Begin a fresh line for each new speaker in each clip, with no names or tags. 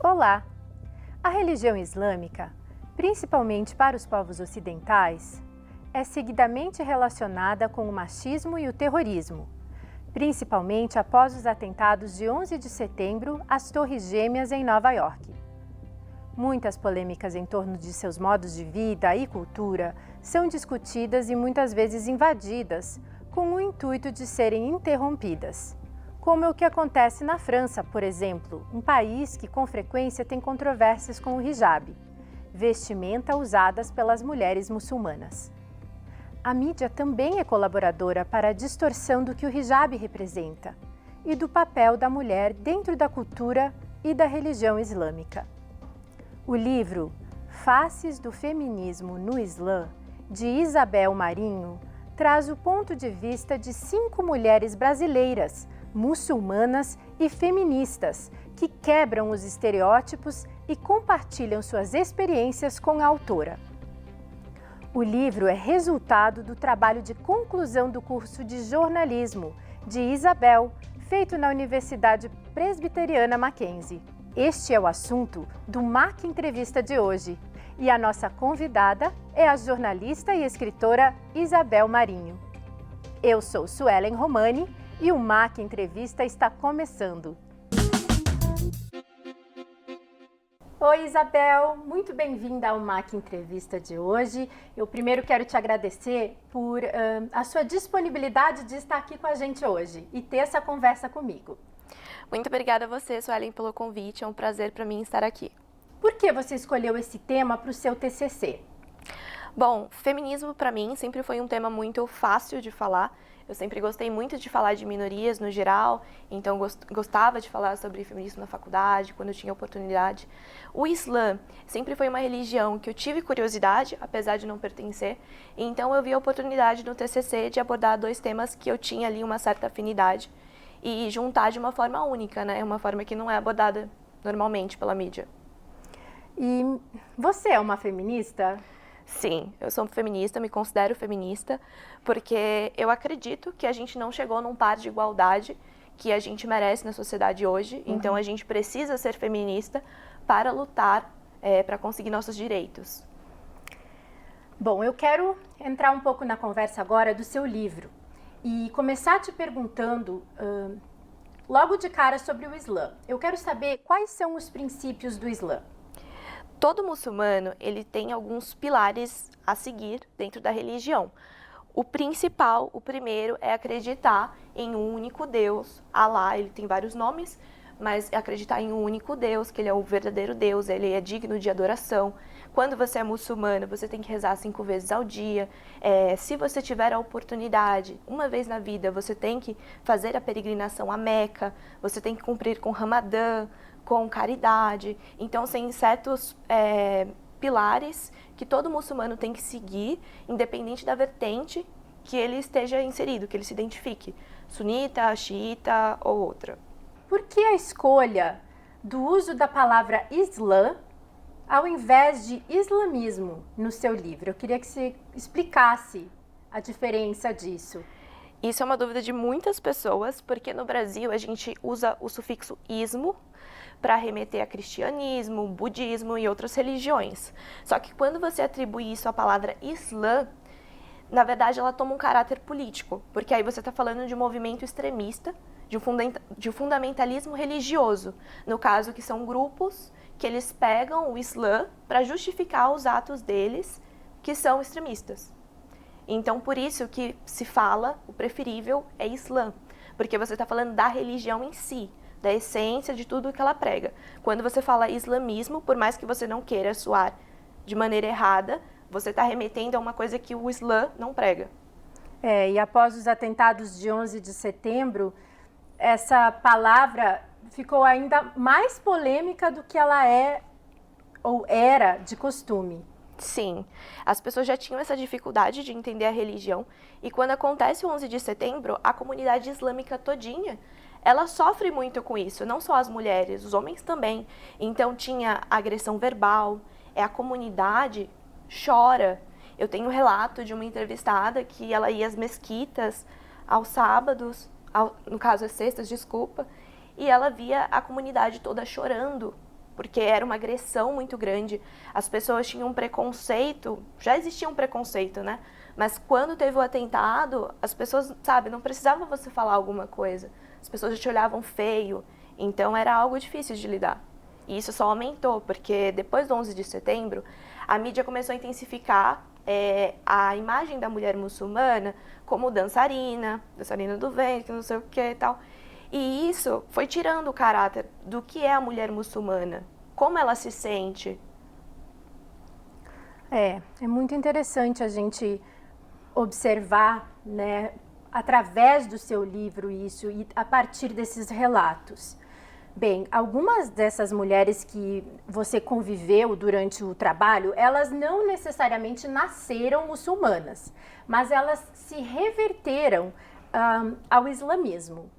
Olá! A religião islâmica, principalmente para os povos ocidentais, é seguidamente relacionada com o machismo e o terrorismo, principalmente após os atentados de 11 de setembro às Torres Gêmeas em Nova York. Muitas polêmicas em torno de seus modos de vida e cultura são discutidas e muitas vezes invadidas com o intuito de serem interrompidas, como é o que acontece na França, por exemplo, um país que com frequência tem controvérsias com o hijab, vestimenta usadas pelas mulheres muçulmanas. A mídia também é colaboradora para a distorção do que o hijab representa e do papel da mulher dentro da cultura e da religião islâmica. O livro Faces do Feminismo no Islã, de Isabel Marinho, traz o ponto de vista de 5 mulheres brasileiras, muçulmanas e feministas, que quebram os estereótipos e compartilham suas experiências com a autora. O livro é resultado do trabalho de conclusão do curso de jornalismo de Isabel, feito na Universidade Presbiteriana Mackenzie. Este é o assunto do MAC Entrevista de hoje e a nossa convidada é a jornalista e escritora Isabel Marinho. Eu sou Suelen Romani e o MAC Entrevista está começando. Oi, Isabel, muito bem-vinda ao MAC Entrevista de hoje. Eu primeiro quero te agradecer por a sua disponibilidade de estar aqui com a gente hoje e ter essa conversa comigo.
Muito obrigada a você, Suelen, pelo convite. É um prazer para mim estar aqui.
Por que você escolheu esse tema para o seu TCC?
Bom, feminismo para mim sempre foi um tema muito fácil de falar. Eu sempre gostei muito de falar de minorias no geral, então gostava de falar sobre feminismo na faculdade, quando eu tinha oportunidade. O Islã sempre foi uma religião que eu tive curiosidade, apesar de não pertencer, então eu vi a oportunidade no TCC de abordar 2 temas que eu tinha ali uma certa afinidade e juntar de uma forma única, né? Uma forma que não é abordada normalmente pela mídia.
E você é uma feminista?
Sim, eu sou feminista, me considero feminista, porque eu acredito que a gente não chegou num par de igualdade que a gente merece na sociedade hoje, então a gente precisa ser feminista para lutar, para conseguir nossos direitos.
Bom, eu quero entrar um pouco na conversa agora do seu livro e começar te perguntando, logo de cara, sobre o Islã. Eu quero saber quais são os princípios do Islã.
Todo muçulmano, ele tem alguns pilares a seguir dentro da religião. O principal, o primeiro, é acreditar em um único Deus. Alá, ele tem vários nomes, mas é acreditar em um único Deus, que ele é o verdadeiro Deus, ele é digno de adoração. Quando você é muçulmano, você tem que rezar 5 vezes ao dia. Se você tiver a oportunidade, uma vez na vida, você tem que fazer a peregrinação a Meca, você tem que cumprir com Ramadã, com caridade. Então, tem certos pilares que todo muçulmano tem que seguir, independente da vertente que ele esteja inserido, que ele se identifique, sunita, xiita ou outra.
Por que a escolha do uso da palavra Islã ao invés de islamismo no seu livro? Eu queria que você explicasse a diferença disso.
Isso é uma dúvida de muitas pessoas, porque no Brasil a gente usa o sufixo ismo para remeter a cristianismo, budismo e outras religiões. Só que quando você atribui isso à palavra Islã, na verdade ela toma um caráter político, porque aí você está falando de um movimento extremista, de um fundamentalismo religioso, no caso que são grupos que eles pegam o Islã para justificar os atos deles que são extremistas. Então, por isso que se fala, o preferível é Islã, porque você está falando da religião em si, da essência de tudo que ela prega. Quando você fala islamismo, por mais que você não queira soar de maneira errada, você está remetendo a uma coisa que o Islã não prega.
E após os atentados de 11 de setembro, essa palavra ficou ainda mais polêmica do que ela é ou era de costume.
Sim, as pessoas já tinham essa dificuldade de entender a religião e quando acontece o 11 de setembro, a comunidade islâmica todinha, ela sofre muito com isso, não só as mulheres, os homens também. Então tinha agressão verbal, a comunidade chora. Eu tenho um relato de uma entrevistada que ela ia às mesquitas aos sábados, no caso às sextas, desculpa, e ela via a comunidade toda chorando, porque era uma agressão muito grande. As pessoas tinham um preconceito, já existia um preconceito, né? Mas quando teve o atentado, as pessoas, sabe, não precisava você falar alguma coisa. As pessoas já te olhavam feio, então era algo difícil de lidar. E isso só aumentou, porque depois do 11 de setembro, a mídia começou a intensificar a imagem da mulher muçulmana como dançarina do ventre, não sei o que e tal. E isso foi tirando o caráter do que é a mulher muçulmana, como ela se sente.
É muito interessante a gente observar, né, através do seu livro isso e a partir desses relatos. Bem, algumas dessas mulheres que você conviveu durante o trabalho, elas não necessariamente nasceram muçulmanas, mas elas se reverteram ao islamismo.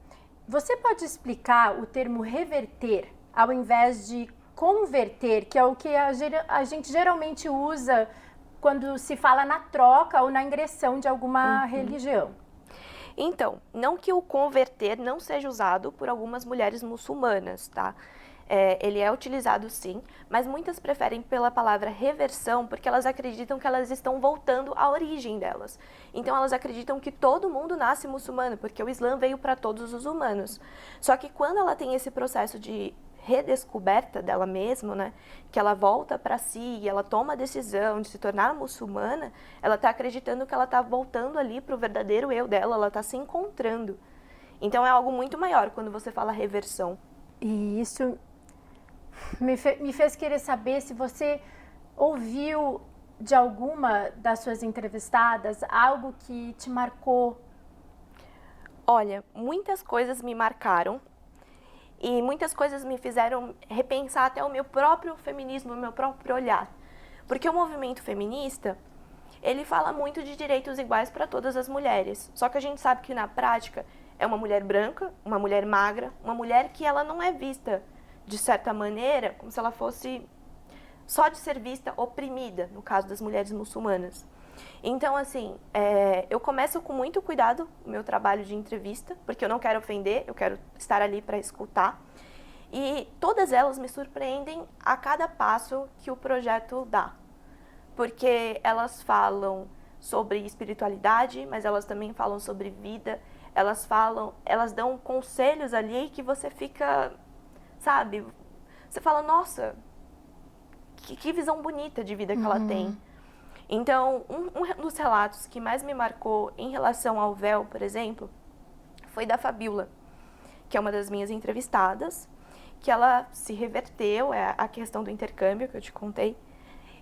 Você pode explicar o termo reverter ao invés de converter, que é o que a gente geralmente usa quando se fala na troca ou na ingressão de alguma religião?
Então, não que o converter não seja usado por algumas mulheres muçulmanas, tá? Ele é utilizado sim, mas muitas preferem pela palavra reversão porque elas acreditam que elas estão voltando à origem delas. Então elas acreditam que todo mundo nasce muçulmano, porque o Islã veio para todos os humanos. Só que quando ela tem esse processo de redescoberta dela mesma, né, que ela volta para si e ela toma a decisão de se tornar muçulmana, ela está acreditando que ela está voltando ali para o verdadeiro eu dela, ela está se encontrando. Então é algo muito maior quando você fala reversão.
E isso me fez querer saber se você ouviu de alguma das suas entrevistadas algo que te marcou.
Olha, muitas coisas me marcaram e muitas coisas me fizeram repensar até o meu próprio feminismo, o meu próprio olhar. Porque o movimento feminista, ele fala muito de direitos iguais para todas as mulheres. Só que a gente sabe que na prática é uma mulher branca, uma mulher magra, uma mulher que ela não é vista de certa maneira, como se ela fosse só de ser vista oprimida, no caso das mulheres muçulmanas. Então, assim, eu começo com muito cuidado o meu trabalho de entrevista, porque eu não quero ofender, eu quero estar ali para escutar. E todas elas me surpreendem a cada passo que o projeto dá. Porque elas falam sobre espiritualidade, mas elas também falam sobre vida, elas dão conselhos ali que você fica, sabe, você fala, nossa, que visão bonita de vida que ela tem. Então, um dos relatos que mais me marcou em relação ao véu, por exemplo, foi da Fabiola, que é uma das minhas entrevistadas, que ela se reverteu, é a questão do intercâmbio que eu te contei,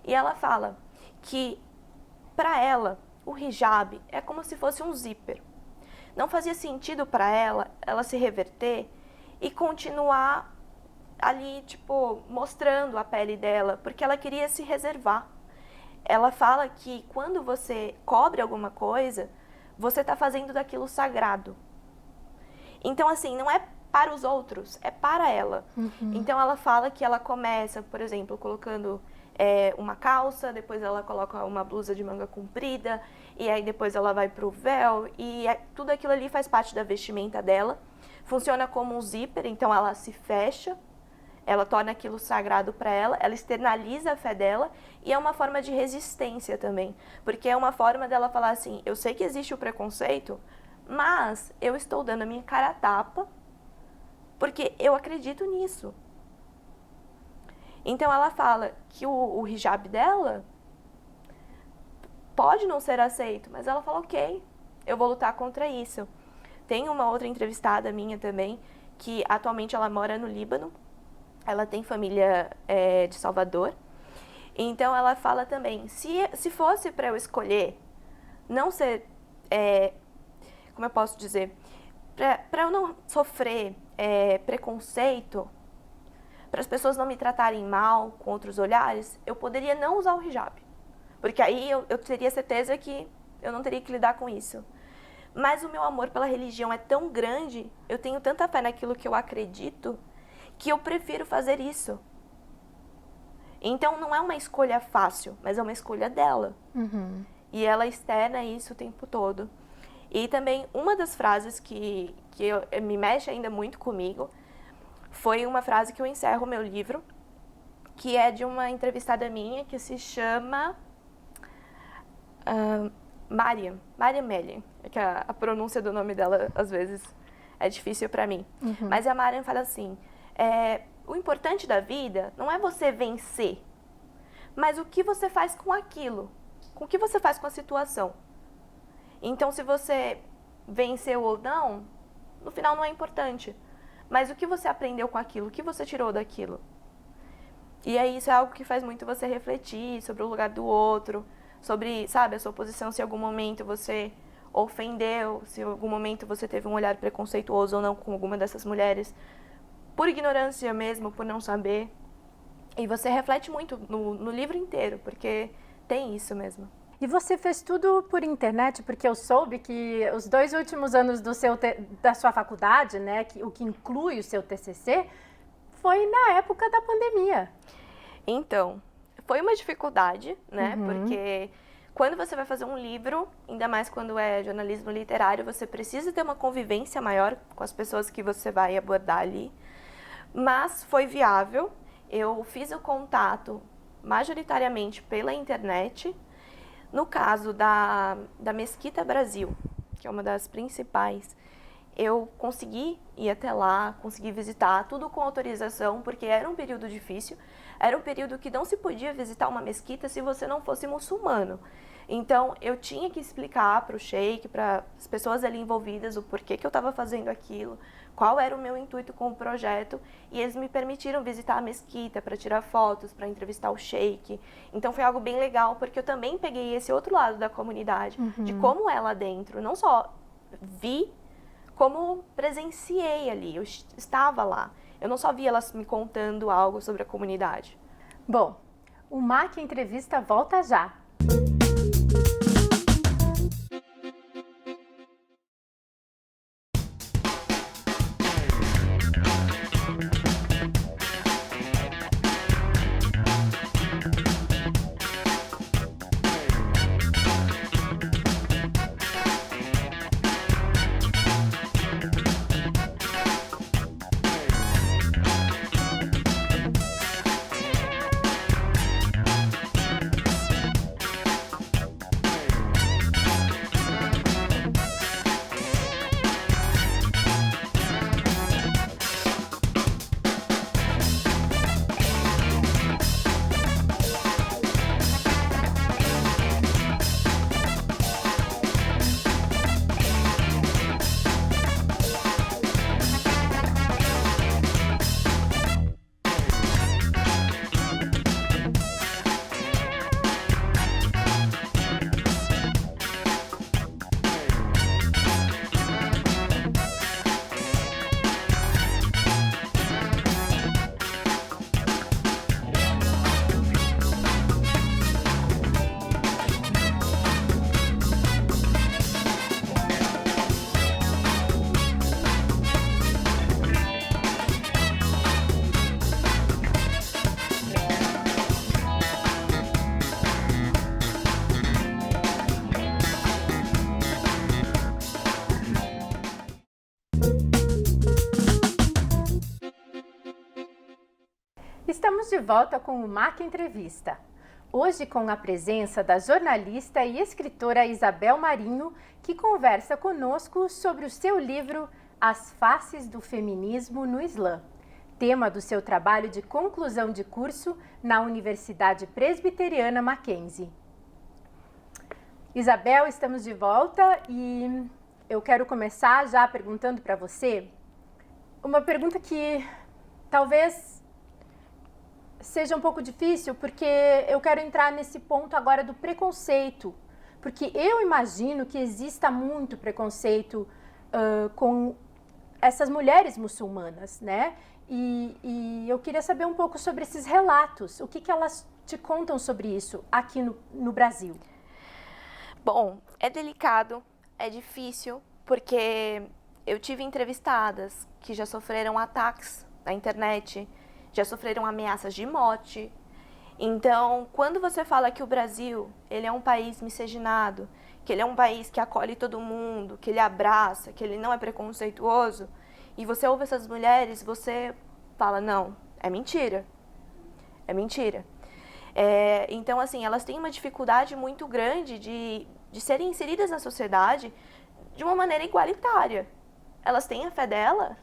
e ela fala que, para ela, o hijab é como se fosse um zíper. Não fazia sentido para ela se reverter e continuar ali, tipo, mostrando a pele dela, porque ela queria se reservar. Ela fala que quando você cobre alguma coisa, você está fazendo daquilo sagrado. Então, assim, não é para os outros, é para ela. Então, ela fala que ela começa, por exemplo, colocando uma calça, depois ela coloca uma blusa de manga comprida, e aí depois ela vai para o véu, e tudo aquilo ali faz parte da vestimenta dela. Funciona como um zíper, então ela se fecha, ela torna aquilo sagrado para ela externaliza a fé dela e é uma forma de resistência também. Porque é uma forma dela falar assim, eu sei que existe o preconceito, mas eu estou dando a minha cara a tapa porque eu acredito nisso. Então ela fala que o hijab dela pode não ser aceito, mas ela fala, ok, eu vou lutar contra isso. Tem uma outra entrevistada minha também, que atualmente ela mora no Líbano. Ela tem família de Salvador. Então, ela fala também, se fosse para eu escolher não ser, como eu posso dizer, para eu não sofrer preconceito, para as pessoas não me tratarem mal com outros olhares, eu poderia não usar o hijab. Porque aí eu teria certeza que eu não teria que lidar com isso. Mas o meu amor pela religião é tão grande, eu tenho tanta fé naquilo que eu acredito, que eu prefiro fazer isso. Então, não é uma escolha fácil, mas é uma escolha dela. E ela externa isso o tempo todo. E também, uma das frases que me mexe ainda muito comigo, foi uma frase que eu encerro o meu livro, que é de uma entrevistada minha, que se chama Mariam Melian, que a pronúncia do nome dela, às vezes, é difícil para mim. Mas a Mariam fala assim, o importante da vida não é você vencer, mas o que você faz com aquilo, com o que você faz com a situação. Então, se você venceu ou não, no final não é importante. Mas o que você aprendeu com aquilo, o que você tirou daquilo. E aí isso é algo que faz muito você refletir sobre o lugar do outro, sobre, sabe, a sua posição, se em algum momento você ofendeu, se em algum momento você teve um olhar preconceituoso ou não com alguma dessas mulheres, por ignorância mesmo, por não saber. E você reflete muito no livro inteiro, porque tem isso mesmo.
E você fez tudo por internet, porque eu soube que os 2 últimos anos da sua faculdade, né, o que inclui o seu TCC, foi na época da pandemia.
Então, foi uma dificuldade, né, porque quando você vai fazer um livro, ainda mais quando é jornalismo literário, você precisa ter uma convivência maior com as pessoas que você vai abordar ali. Mas foi viável, eu fiz o contato majoritariamente pela internet. No caso da Mesquita Brasil, que é uma das principais, eu consegui ir até lá, consegui visitar, tudo com autorização, porque era um período difícil, era um período que não se podia visitar uma mesquita se você não fosse muçulmano. Então, eu tinha que explicar para o sheik, para as pessoas ali envolvidas, o porquê que eu estava fazendo aquilo, qual era o meu intuito com o projeto, e eles me permitiram visitar a mesquita para tirar fotos, para entrevistar o sheik. Então, foi algo bem legal, porque eu também peguei esse outro lado da comunidade, de como é lá dentro. Não só vi, como presenciei ali, eu estava lá. Eu não só vi elas me contando algo sobre a comunidade.
Bom, o MAC Entrevista volta já. Estamos de volta com o MAC Entrevista. Hoje com a presença da jornalista e escritora Isabel Marinho, que conversa conosco sobre o seu livro As Faces do Feminismo no Islã, tema do seu trabalho de conclusão de curso na Universidade Presbiteriana Mackenzie. Isabel, estamos de volta e eu quero começar já perguntando para você uma pergunta que talvez seja um pouco difícil, porque eu quero entrar nesse ponto agora do preconceito, porque eu imagino que exista muito preconceito com essas mulheres muçulmanas, né? E eu queria saber um pouco sobre esses relatos, o que elas te contam sobre isso aqui no Brasil.
Bom, é delicado, é difícil, porque eu tive entrevistadas que já sofreram ataques na internet, já sofreram ameaças de morte. Então, quando você fala que o Brasil, ele é um país miscigenado, que ele é um país que acolhe todo mundo, que ele abraça, que ele não é preconceituoso, e você ouve essas mulheres, você fala, não, é mentira. É mentira. Então, assim, elas têm uma dificuldade muito grande de serem inseridas na sociedade de uma maneira igualitária. Elas têm a fé delas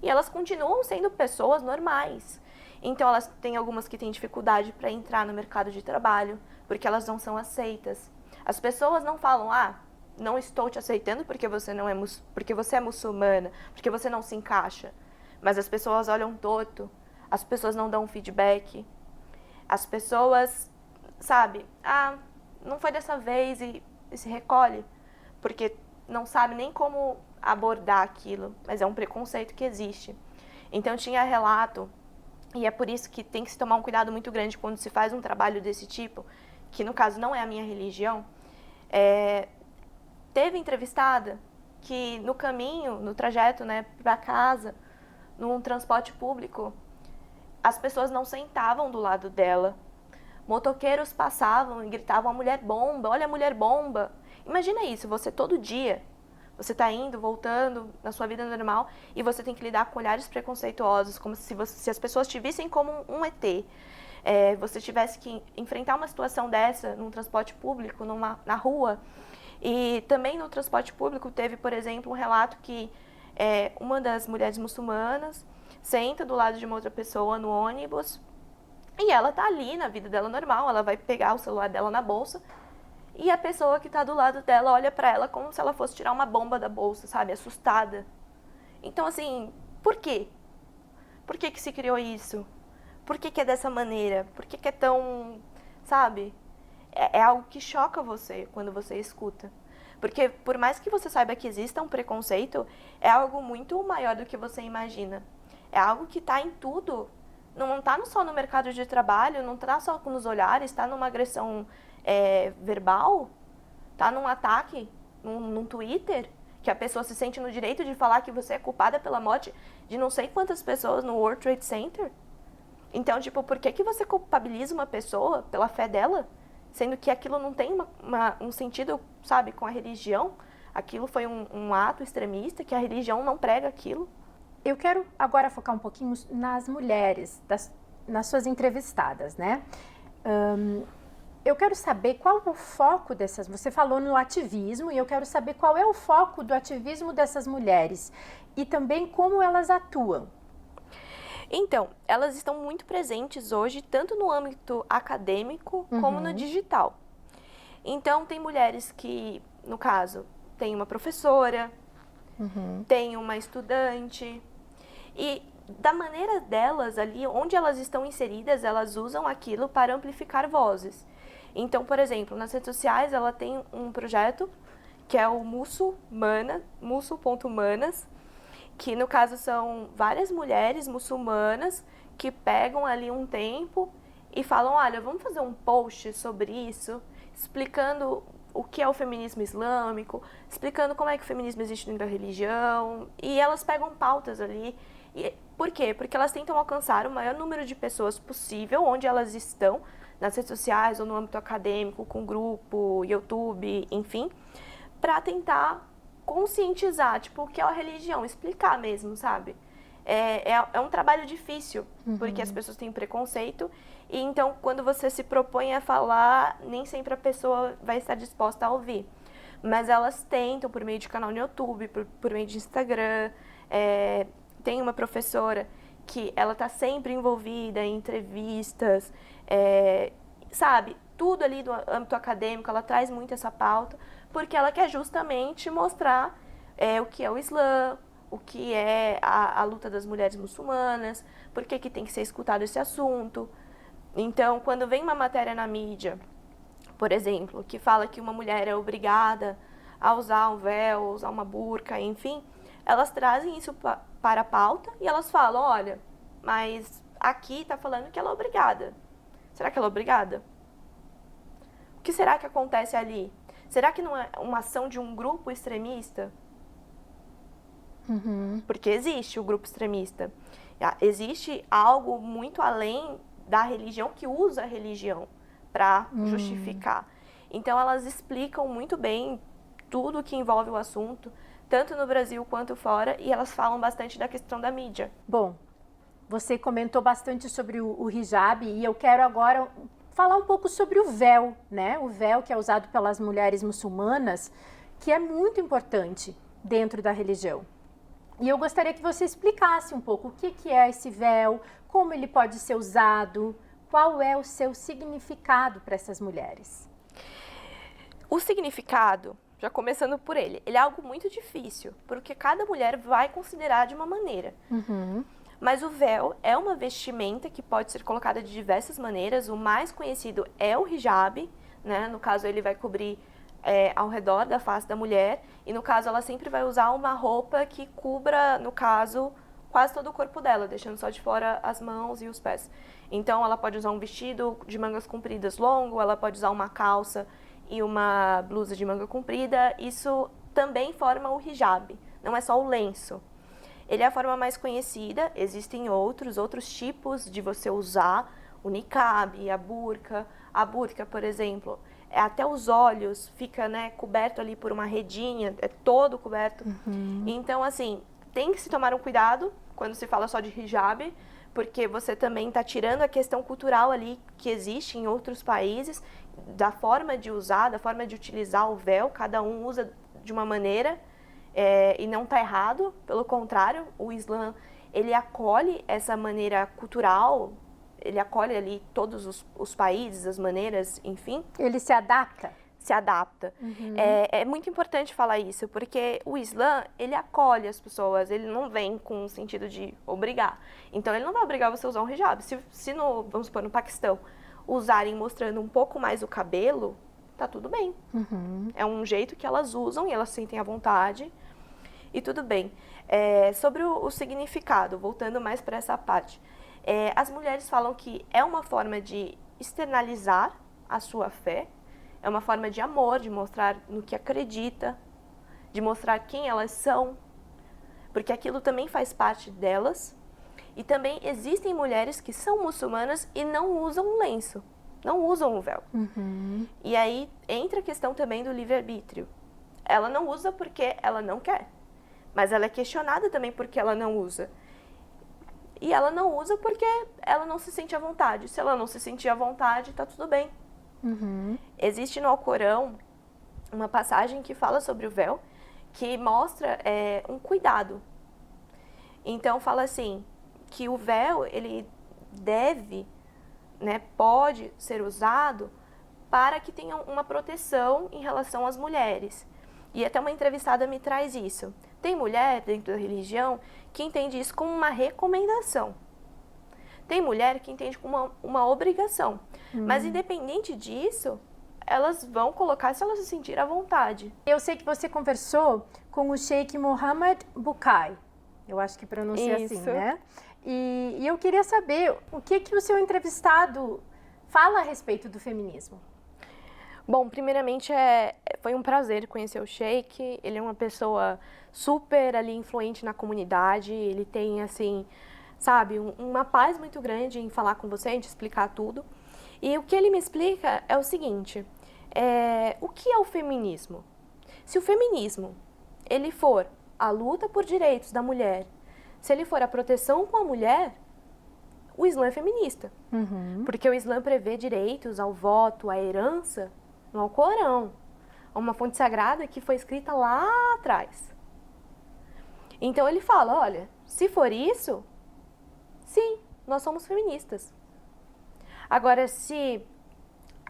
e elas continuam sendo pessoas normais. Então, elas têm algumas que têm dificuldade para entrar no mercado de trabalho, porque elas não são aceitas. As pessoas não falam, não estou te aceitando porque você porque você é muçulmana, porque você não se encaixa. Mas as pessoas olham torto, as pessoas não dão feedback. As pessoas, sabe, não foi dessa vez e se recolhe, porque não sabe nem como abordar aquilo, mas é um preconceito que existe. Então tinha relato, e é por isso que tem que se tomar um cuidado muito grande quando se faz um trabalho desse tipo, que no caso não é a minha religião. Teve entrevistada que no caminho, no trajeto, né, para casa, num transporte público, as pessoas não sentavam do lado dela. Motoqueiros passavam e gritavam, a mulher bomba, olha a mulher bomba. Imagina isso, você todo dia, você está indo, voltando na sua vida normal e você tem que lidar com olhares preconceituosos, como se as pessoas te vissem como um ET. Você tivesse que enfrentar uma situação dessa num transporte público, na rua. E também no transporte público teve, por exemplo, um relato que uma das mulheres muçulmanas senta do lado de uma outra pessoa no ônibus e ela tá ali na vida dela normal, ela vai pegar o celular dela na bolsa e a pessoa que tá do lado dela olha pra ela como se ela fosse tirar uma bomba da bolsa, sabe? Assustada. Então, assim, por quê? Por que se criou isso? Por que é dessa maneira? Por que é tão, sabe? É algo que choca você quando você escuta. Porque por mais que você saiba que exista um preconceito, é algo muito maior do que você imagina. É algo que está em tudo. Não está só no mercado de trabalho, não está só nos olhares, está numa agressão verbal, está num ataque, num Twitter, que a pessoa se sente no direito de falar que você é culpada pela morte de não sei quantas pessoas no World Trade Center. Então, tipo, por que você culpabiliza uma pessoa pela fé dela, sendo que aquilo não tem um sentido, sabe, com a religião? Aquilo foi um ato extremista, que a religião não prega aquilo.
Eu quero agora focar um pouquinho nas mulheres, nas suas entrevistadas, né? Eu quero saber qual é o foco dessas... Você falou no ativismo e eu quero saber qual é o foco do ativismo dessas mulheres e também como elas atuam.
Então, elas estão muito presentes hoje, tanto no âmbito acadêmico como no digital. Então, tem mulheres que, no caso, tem uma professora, tem uma estudante, e da maneira delas ali, onde elas estão inseridas, elas usam aquilo para amplificar vozes. Então, por exemplo, nas redes sociais, ela tem um projeto que é o muçu.manas, que no caso são várias mulheres muçulmanas que pegam ali um tempo e falam, olha, vamos fazer um post sobre isso, explicando o que é o feminismo islâmico, explicando como é que o feminismo existe dentro da religião, e elas pegam pautas ali. E por quê? Porque elas tentam alcançar o maior número de pessoas possível onde elas estão, nas redes sociais ou no âmbito acadêmico, com grupo, YouTube, enfim, para tentar conscientizar, tipo, o que é a religião, explicar mesmo, sabe? É um trabalho difícil, porque as pessoas têm preconceito, e então, quando você se propõe a falar, nem sempre a pessoa vai estar disposta a ouvir. Mas elas tentam, por meio de canal no YouTube, por meio de Instagram. Tem uma professora que ela está sempre envolvida em entrevistas, sabe? Tudo ali do âmbito acadêmico, ela traz muito essa pauta, porque ela quer justamente mostrar o que é o Islã, o que é a luta das mulheres muçulmanas, por que tem que ser escutado esse assunto. Então, quando vem uma matéria na mídia, por exemplo, que fala que uma mulher é obrigada a usar um véu, usar uma burca, enfim, elas trazem isso para a pauta e elas falam, olha, mas aqui está falando que ela é obrigada. Será que ela é obrigada? O que será que acontece ali? Será que não é uma ação de um grupo extremista?
Uhum.
Porque existe o grupo extremista. Existe algo muito além da religião que usa a religião para justificar. Então, elas explicam muito bem tudo que envolve o assunto, tanto no Brasil quanto fora, e elas falam bastante da questão da mídia.
Bom, você comentou bastante sobre o hijab e eu quero agora falar um pouco sobre o véu, né? O véu que é usado pelas mulheres muçulmanas, que é muito importante dentro da religião. E eu gostaria que você explicasse um pouco o que é esse véu, como ele pode ser usado, qual é o seu significado para essas mulheres.
O significado, já começando por ele é algo muito difícil, porque cada mulher vai considerar de uma maneira. Mas o véu é uma vestimenta que pode ser colocada de diversas maneiras. O mais conhecido é o hijab, né? No caso, ele vai cobrir ao redor da face da mulher. E no caso, ela sempre vai usar uma roupa que cubra, no caso, quase todo o corpo dela, deixando só de fora as mãos e os pés. Então, ela pode usar um vestido de mangas compridas longo, ela pode usar uma calça e uma blusa de manga comprida. Isso também forma o hijab, não é só o lenço. Ele é a forma mais conhecida, existem outros tipos de você usar o niqab, a burca. A burca, por exemplo, até os olhos fica, né, coberto ali por uma redinha, é todo coberto. Então, assim, tem que se tomar um cuidado quando se fala só de hijab, porque você também está tirando a questão cultural ali que existe em outros países, da forma de usar, da forma de utilizar o véu, cada um usa de uma maneira. E não está errado, pelo contrário, o Islã, ele acolhe essa maneira cultural, ele acolhe ali todos os países, as maneiras, enfim.
Ele se adapta?
Se adapta. É muito importante falar isso, porque o Islã, ele acolhe as pessoas, ele não vem com o sentido de obrigar. Então, ele não vai obrigar você a usar um hijab. Se vamos supor, no Paquistão, usarem mostrando um pouco mais o cabelo, tá tudo bem. É um jeito que elas usam e elas sentem à vontade. E tudo bem. Sobre o significado, voltando mais para essa parte. As mulheres falam que é uma forma de externalizar a sua fé, é uma forma de amor, de mostrar no que acredita, de mostrar quem elas são, porque aquilo também faz parte delas. E também existem mulheres que são muçulmanas e não usam lenço, não usam o véu. E aí entra a questão também do livre-arbítrio. Ela não usa porque ela não quer. Mas ela é questionada também porque ela não usa. E ela não usa porque ela não se sente à vontade. Se ela não se sentir à vontade, tá tudo bem. Existe no Alcorão uma passagem que fala sobre o véu, que mostra um cuidado. Então, fala assim, que o véu, ele deve, né, pode ser usado para que tenha uma proteção em relação às mulheres. E até uma entrevistada me traz isso. Tem mulher dentro da religião que entende isso como uma recomendação. Tem mulher que entende como uma obrigação. Mas independente disso, elas vão colocar se elas se sentirem à vontade.
Eu sei que você conversou com o Sheikh Mohammed Bukai. Eu acho que pronuncia assim, né? E eu queria saber o que o seu entrevistado fala a respeito do feminismo.
Bom, primeiramente foi um prazer conhecer o Sheikh. Ele é uma pessoa super ali influente na comunidade. Ele tem, assim, sabe, uma paz muito grande em falar com você, em te explicar tudo. E o que ele me explica é o seguinte, o que é o feminismo? Se o feminismo, ele for a luta por direitos da mulher, se ele for a proteção com a mulher, o Islã é feminista. Porque o Islã prevê direitos ao voto, à herança, no Alcorão, uma fonte sagrada que foi escrita lá atrás. Então ele fala, olha, se for isso, sim, nós somos feministas. Agora, se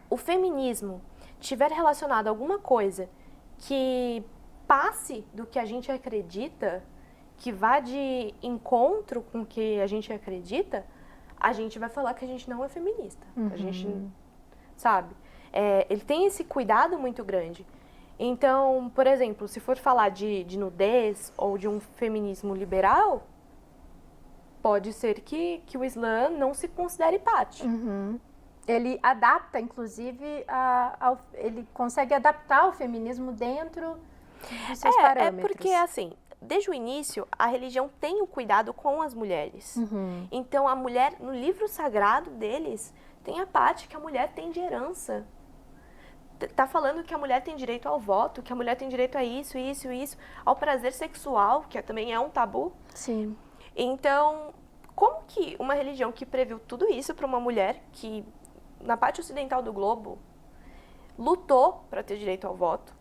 o feminismo tiver relacionado a alguma coisa que passe do que a gente acredita, que vá de encontro com o que a gente acredita, a gente vai falar que a gente não é feminista. A gente, sabe? Ele tem esse cuidado muito grande. Então, por exemplo, se for falar de nudez ou de um feminismo liberal, pode ser que o Islã não se considere parte.
Ele adapta, inclusive, ele consegue adaptar o feminismo dentro dos seus parâmetros.
Porque, assim, desde o início, a religião tem o cuidado com as mulheres. Então, a mulher, no livro sagrado deles, tem a parte que a mulher tem de herança. Tá falando que a mulher tem direito ao voto, que a mulher tem direito a isso, isso, isso, ao prazer sexual, que também é um tabu.
Sim.
Então, como que uma religião que previu tudo isso para uma mulher que, na parte ocidental do globo, lutou para ter direito ao voto,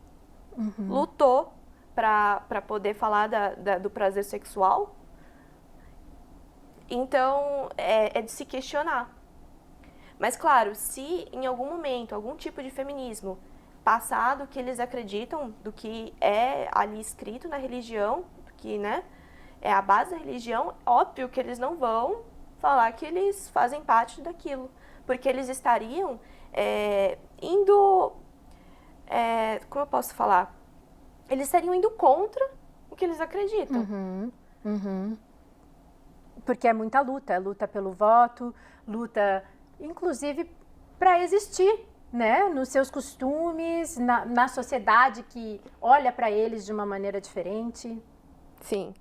lutou para poder falar do prazer sexual? Então, é de se questionar. Mas, claro, se em algum momento, algum tipo de feminismo passar do que eles acreditam, do que é ali escrito na religião, que, né, é a base da religião, óbvio que eles não vão falar que eles fazem parte daquilo. Porque eles estariam indo... como eu posso falar? Eles estariam indo contra o que eles acreditam.
Porque é muita luta. É luta pelo voto, luta... inclusive para existir, né, nos seus costumes, na sociedade que olha para eles de uma maneira diferente.
Sim.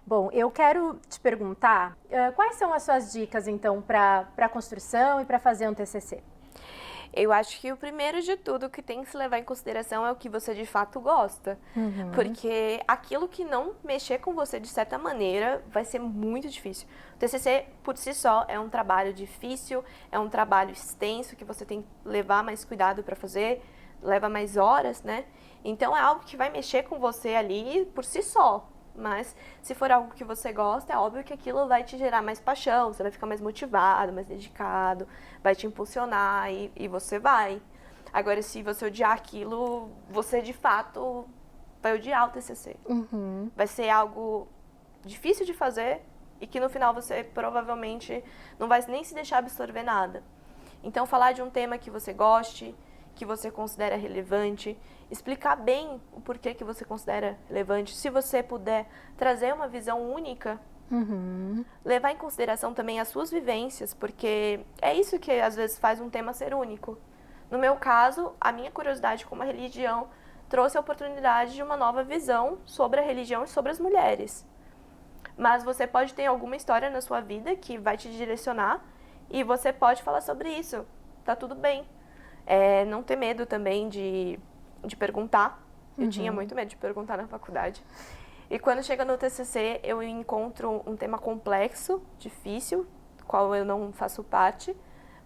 Bom, eu quero te perguntar, quais são as suas dicas, então, para a construção e para fazer um TCC?
Eu acho que o primeiro de tudo que tem que se levar em consideração é o que você de fato gosta. Porque aquilo que não mexer com você de certa maneira vai ser muito difícil. O TCC, por si só, é um trabalho difícil, é um trabalho extenso que você tem que levar mais cuidado para fazer, leva mais horas, né? Então, é algo que vai mexer com você ali por si só. Mas, se for algo que você gosta, é óbvio que aquilo vai te gerar mais paixão, você vai ficar mais motivado, mais dedicado, vai te impulsionar e você vai. Agora, se você odiar aquilo, você de fato vai odiar o TCC. Vai ser algo difícil de fazer e que no final você provavelmente não vai nem se deixar absorver nada. Então, falar de um tema que você goste, que você considera relevante, explicar bem o porquê que você considera relevante. Se você puder trazer uma visão única, levar em consideração também as suas vivências, porque é isso que às vezes faz um tema ser único. No meu caso, a minha curiosidade com a religião trouxe a oportunidade de uma nova visão sobre a religião e sobre as mulheres. Mas você pode ter alguma história na sua vida que vai te direcionar e você pode falar sobre isso. Tá tudo bem. Não ter medo também de perguntar. Eu tinha muito medo de perguntar na faculdade. E quando chega no TCC, eu encontro um tema complexo, difícil, qual eu não faço parte,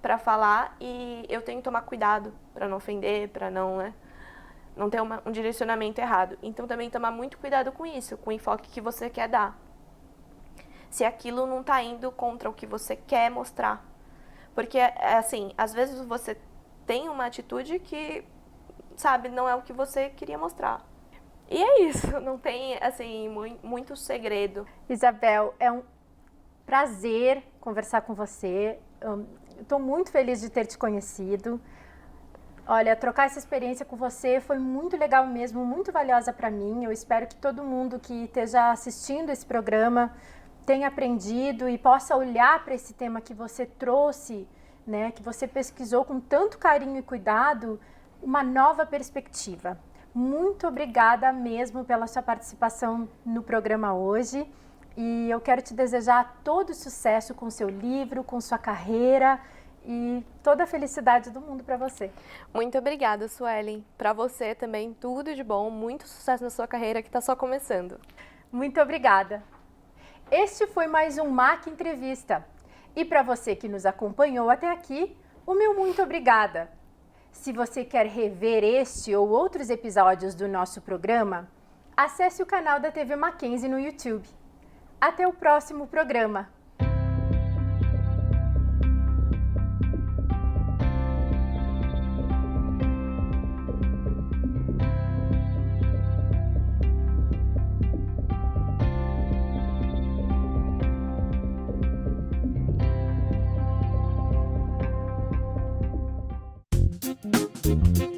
para falar, e eu tenho que tomar cuidado para não ofender, para não ter um direcionamento errado. Então, também tomar muito cuidado com isso, com o enfoque que você quer dar. Se aquilo não está indo contra o que você quer mostrar. Porque, assim, às vezes você tem uma atitude que, sabe, não é o que você queria mostrar. E é isso, não tem, assim, muito segredo.
Isabel, é um prazer conversar com você. Estou muito feliz de ter te conhecido. Olha, trocar essa experiência com você foi muito legal mesmo, muito valiosa para mim. Eu espero que todo mundo que esteja assistindo esse programa tenha aprendido e possa olhar para esse tema que você trouxe, né, que você pesquisou com tanto carinho e cuidado, uma nova perspectiva. Muito obrigada mesmo pela sua participação no programa hoje. E eu quero te desejar todo sucesso com seu livro, com sua carreira e toda a felicidade do mundo para você.
Muito obrigada, Suelen. Para você também, tudo de bom, muito sucesso na sua carreira que está só começando.
Muito obrigada. Este foi mais um MAC Entrevista. E para você que nos acompanhou até aqui, o meu muito obrigada. Se você quer rever este ou outros episódios do nosso programa, acesse o canal da TV Mackenzie no YouTube. Até o próximo programa!
Thank you.